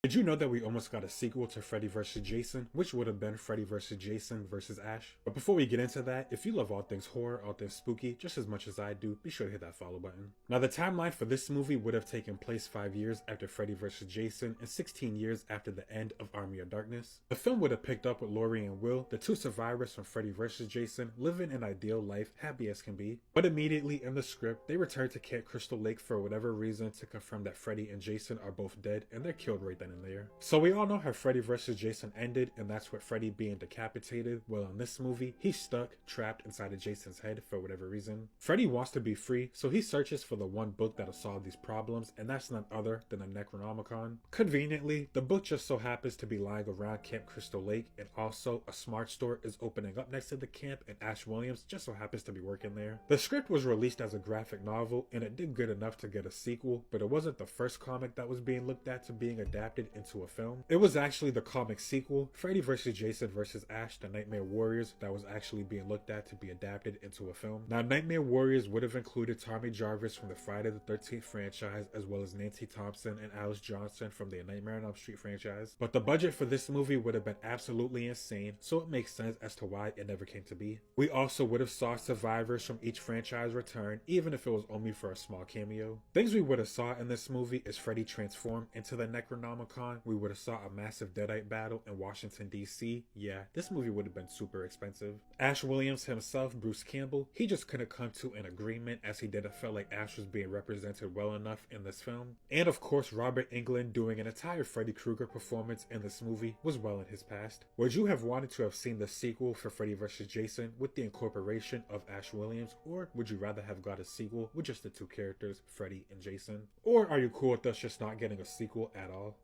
Did you know that we almost got a sequel to Freddy vs. Jason, which would have been Freddy vs. Jason vs. Ash? But before we get into that, if you love all things horror, all things spooky, just as much as I do, be sure to hit that follow button. Now, the timeline for this movie would have taken place 5 years after Freddy vs. Jason and 16 years after the end of Army of Darkness. The film would have picked up with Laurie and Will, the two survivors from Freddy vs. Jason, living an ideal life, happy as can be. But immediately in the script, they return to Camp Crystal Lake for whatever reason to confirm that Freddy and Jason are both dead, and they're killed right then and there. So we all know how Freddy vs. Jason ended, and that's with Freddy being decapitated. Well, in this movie, he's stuck, trapped inside of Jason's head for whatever reason. Freddy wants to be free, so he searches for the one book that'll solve these problems, and that's none other than the Necronomicon. Conveniently, the book just so happens to be lying around Camp Crystal Lake, and also a smart store is opening up next to the camp, and Ash Williams just so happens to be working there. The script was released as a graphic novel, and it did good enough to get a sequel, but it wasn't the first comic that was being looked at to being adapted into a film. It was actually the comic sequel, Freddy vs. Jason vs. Ash, The Nightmare Warriors, that was actually being looked at to be adapted into a film. Now, Nightmare Warriors would have included Tommy Jarvis from the Friday the 13th franchise, as well as Nancy Thompson and Alice Johnson from the Nightmare on Elm Street franchise. But the budget for this movie would have been absolutely insane, so it makes sense as to why it never came to be. We also would have saw survivors from each franchise return, even if it was only for a small cameo. Things we would have saw in this movie is Freddy transform into the Necronomicon. We would have saw a massive Deadite battle in Washington, D.C. Yeah, this movie would have been super expensive. Ash Williams himself, Bruce Campbell, he just couldn't come to an agreement as he didn't feel like Ash was being represented well enough in this film. And of course, Robert Englund doing an entire Freddy Krueger performance in this movie was well in his past. Would you have wanted to have seen the sequel for Freddy vs. Jason with the incorporation of Ash Williams, or would you rather have got a sequel with just the two characters, Freddy and Jason? Or are you cool with us just not getting a sequel at all?